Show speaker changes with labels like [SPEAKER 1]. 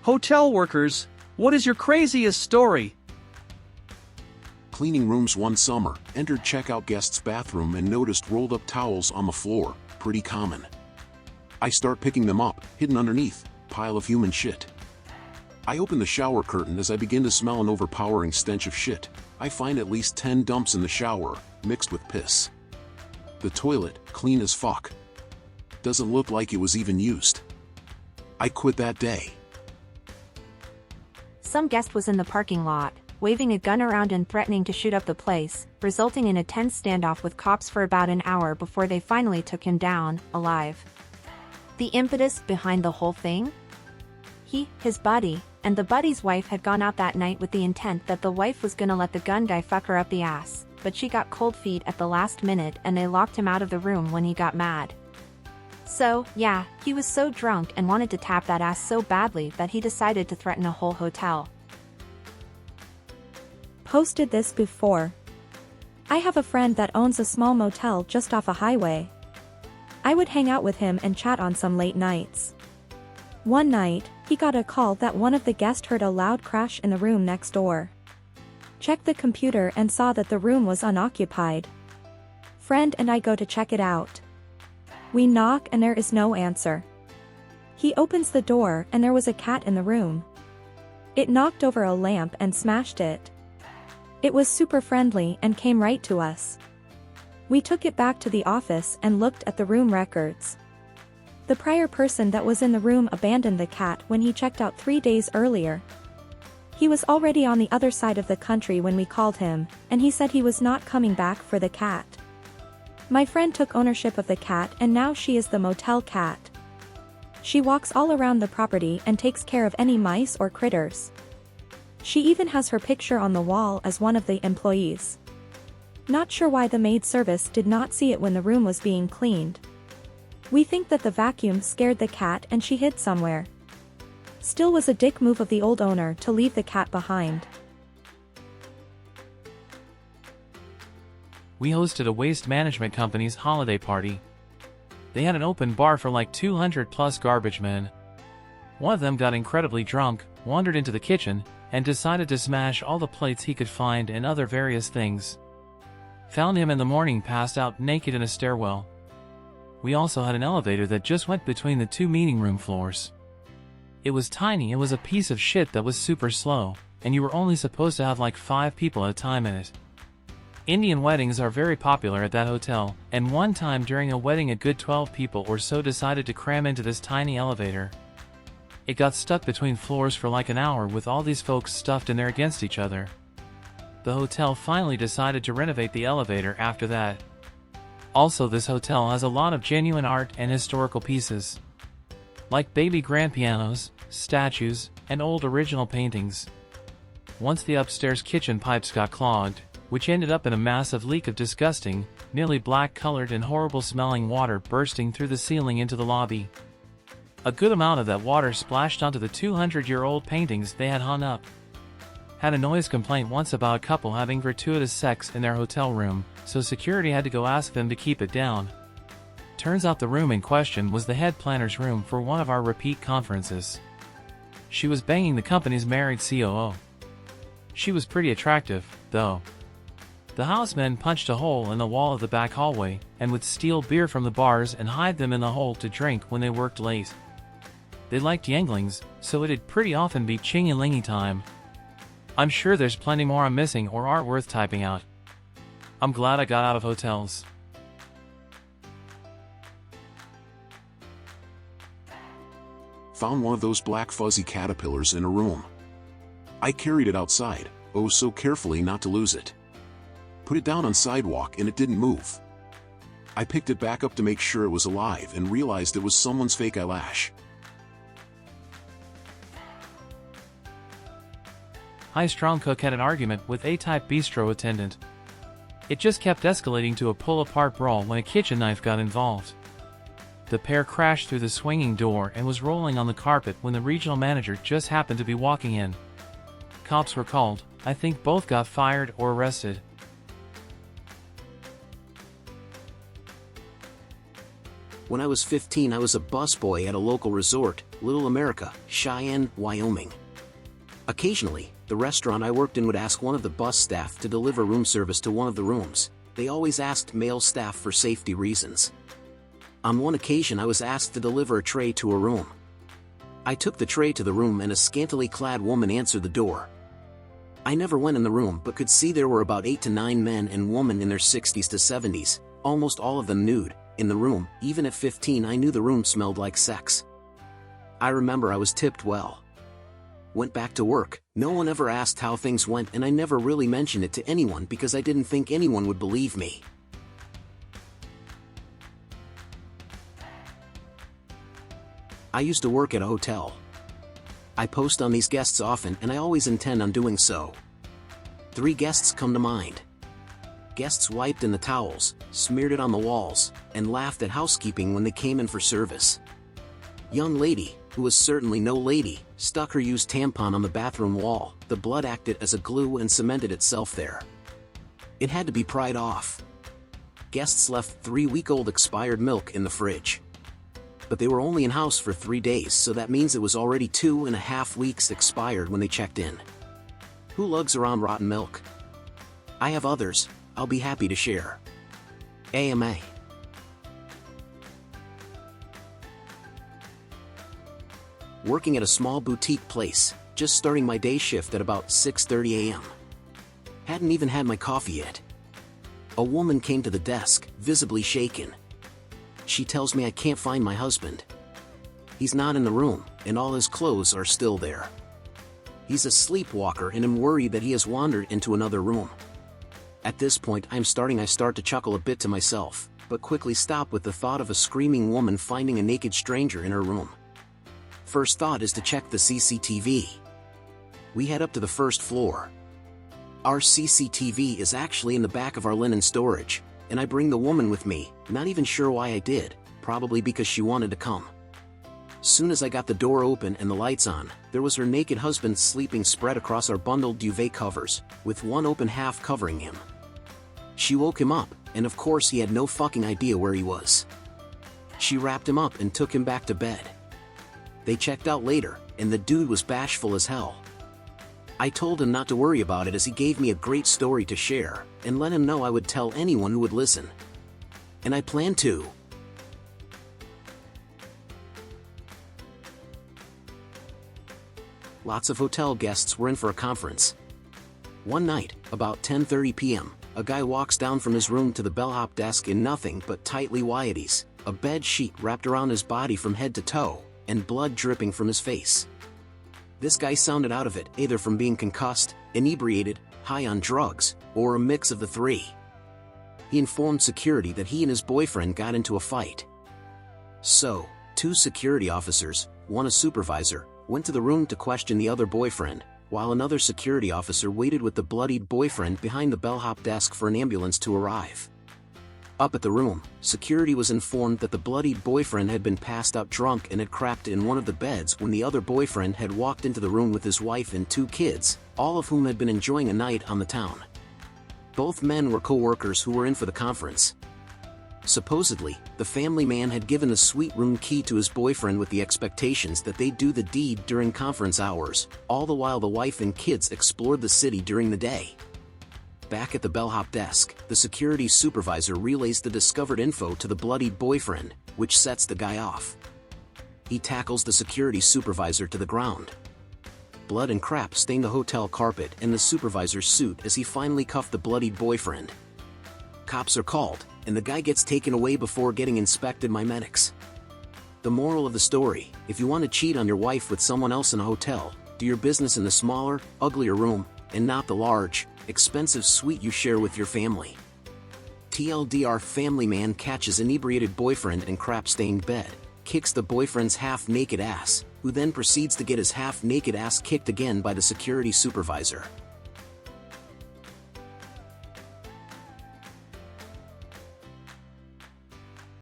[SPEAKER 1] Hotel workers, what is your craziest story?
[SPEAKER 2] Cleaning rooms one summer, entered checkout guest's bathroom and noticed rolled up towels on the floor, pretty common. I start picking them up, hidden underneath, pile of human shit. I open the shower curtain as I begin to smell an overpowering stench of shit. I find at least 10 dumps in the shower, mixed with piss. The toilet, clean as fuck. Doesn't look like it was even used. I quit that day.
[SPEAKER 3] Some guest was in the parking lot, waving a gun around and threatening to shoot up the place, resulting in a tense standoff with cops for about an hour before they finally took him down, alive. The impetus behind the whole thing? His buddy, and the buddy's wife had gone out that night with the intent that the wife was gonna let the gun guy fuck her up the ass, but she got cold feet at the last minute and they locked him out of the room when he got mad. So, yeah, he was so drunk and wanted to tap that ass so badly that he decided to threaten a whole hotel.
[SPEAKER 4] Posted this before. I have a friend that owns a small motel just off a highway. I would hang out with him and chat on some late nights. One night, he got a call that one of the guests heard a loud crash in the room next door. Checked the computer and saw that the room was unoccupied. Friend and I go to check it out. We knock and there is no answer. He opens the door and there was a cat in the room. It knocked over a lamp and smashed it. It was super friendly and came right to us. We took it back to the office and looked at the room records. The prior person that was in the room abandoned the cat when he checked out 3 days earlier. He was already on the other side of the country when we called him, and he said he was not coming back for the cat. My friend took ownership of the cat and now she is the motel cat. She walks all around the property and takes care of any mice or critters. She even has her picture on the wall as one of the employees. Not sure why the maid service did not see it when the room was being cleaned. We think that the vacuum scared the cat and she hid somewhere. Still was a dick move of the old owner to leave the cat behind.
[SPEAKER 5] We hosted a waste management company's holiday party. They had an open bar for like 200 plus garbage men. One of them got incredibly drunk, wandered into the kitchen, and decided to smash all the plates he could find and other various things. Found him in the morning passed out naked in a stairwell. We also had an elevator that just went between the two meeting room floors. It was tiny, it was a piece of shit that was super slow, and you were only supposed to have like 5 people at a time in it. Indian weddings are very popular at that hotel, and one time during a wedding a good 12 people or so decided to cram into this tiny elevator. It got stuck between floors for like an hour with all these folks stuffed in there against each other. The hotel finally decided to renovate the elevator after that. Also, this hotel has a lot of genuine art and historical pieces, like baby grand pianos, statues, and old original paintings. Once the upstairs kitchen pipes got clogged, which ended up in a massive leak of disgusting, nearly black-colored and horrible-smelling water bursting through the ceiling into the lobby. A good amount of that water splashed onto the 200-year-old paintings they had hung up. Had a noise complaint once about a couple having gratuitous sex in their hotel room, so security had to go ask them to keep it down. Turns out the room in question was the head planner's room for one of our repeat conferences. She was banging the company's married COO. She was pretty attractive, though. The housemen punched a hole in the wall of the back hallway and would steal beer from the bars and hide them in the hole to drink when they worked late. They liked yanglings, so it'd pretty often be chingy-lingy time. I'm sure there's plenty more I'm missing or aren't worth typing out. I'm glad I got out of hotels.
[SPEAKER 2] Found one of those black fuzzy caterpillars in a room. I carried it outside, oh so carefully not to lose it. Put it down on sidewalk and it didn't move. I picked it back up to make sure it was alive and realized it was someone's fake eyelash.
[SPEAKER 5] High-strung cook had an argument with A-type bistro attendant. It just kept escalating to a pull-apart brawl when a kitchen knife got involved. The pair crashed through the swinging door and was rolling on the carpet when the regional manager just happened to be walking in. Cops were called. I think both got fired or arrested.
[SPEAKER 6] When I was 15, I was a busboy at a local resort, Little America, Cheyenne, Wyoming. Occasionally, the restaurant I worked in would ask one of the bus staff to deliver room service to one of the rooms. They always asked male staff for safety reasons. On one occasion, I was asked to deliver a tray to a room. I took the tray to the room and a scantily clad woman answered the door. I never went in the room but could see there were about 8 to 9 men and women in their 60s to 70s, almost all of them nude, in the room. Even at 15, I knew the room smelled like sex. I remember I was tipped well. Went back to work. No one ever asked how things went, and I never really mentioned it to anyone because I didn't think anyone would believe me. I used to work at a hotel. I post on these guests often, and I always intend on doing so. 3 guests come to mind. Guests wiped in the towels, smeared it on the walls, and laughed at housekeeping when they came in for service. Young lady, who was certainly no lady, stuck her used tampon on the bathroom wall. The blood acted as a glue and cemented itself there. It had to be pried off. Guests left 3-week-old expired milk in the fridge. But they were only in house for 3 days, so that means it was already 2.5 weeks expired when they checked in. Who lugs around rotten milk? I have others. I'll be happy to share. AMA. Working at a small boutique place, just starting my day shift at about 6:30 a.m. Hadn't even had my coffee yet. A woman came to the desk, visibly shaken. She tells me I can't find my husband. He's not in the room, and all his clothes are still there. He's a sleepwalker, and I'm worried that he has wandered into another room. At this point, I start to chuckle a bit to myself, but quickly stop with the thought of a screaming woman finding a naked stranger in her room. First thought is to check the CCTV. We head up to the first floor. Our CCTV is actually in the back of our linen storage, and I bring the woman with me, not even sure why I did, probably because she wanted to come. Soon as I got the door open and the lights on, there was her naked husband sleeping spread across our bundled duvet covers, with one open half covering him. She woke him up, and of course he had no fucking idea where he was. She wrapped him up and took him back to bed. They checked out later, and the dude was bashful as hell. I told him not to worry about it as he gave me a great story to share, and let him know I would tell anyone who would listen. And I plan to. Lots of hotel guests were in for a conference. One night, about 10:30 p.m., a guy walks down from his room to the bellhop desk in nothing but tightly whities, a bed sheet wrapped around his body from head to toe, and blood dripping from his face. This guy sounded out of it, either from being concussed, inebriated, high on drugs, or a mix of the 3. He informed security that he and his boyfriend got into a fight. So, 2 security officers, one a supervisor, went to the room to question the other boyfriend, while another security officer waited with the bloodied boyfriend behind the bellhop desk for an ambulance to arrive. Up at the room, security was informed that the bloodied boyfriend had been passed out drunk and had crapped in one of the beds when the other boyfriend had walked into the room with his wife and 2 kids, all of whom had been enjoying a night on the town. Both men were co-workers who were in for the conference. Supposedly, the family man had given the suite room key to his boyfriend with the expectations that they'd do the deed during conference hours, all the while the wife and kids explored the city during the day. Back at the bellhop desk, the security supervisor relays the discovered info to the bloodied boyfriend, which sets the guy off. He tackles the security supervisor to the ground. Blood and crap stain the hotel carpet and the supervisor's suit as he finally cuffed the bloodied boyfriend. Cops are called, and the guy gets taken away before getting inspected by medics. The moral of the story: if you want to cheat on your wife with someone else in a hotel, do your business in the smaller, uglier room, and not the large, expensive suite you share with your family. TLDR: family man catches inebriated boyfriend in crap-stained bed, kicks the boyfriend's half-naked ass, who then proceeds to get his half-naked ass kicked again by the security supervisor.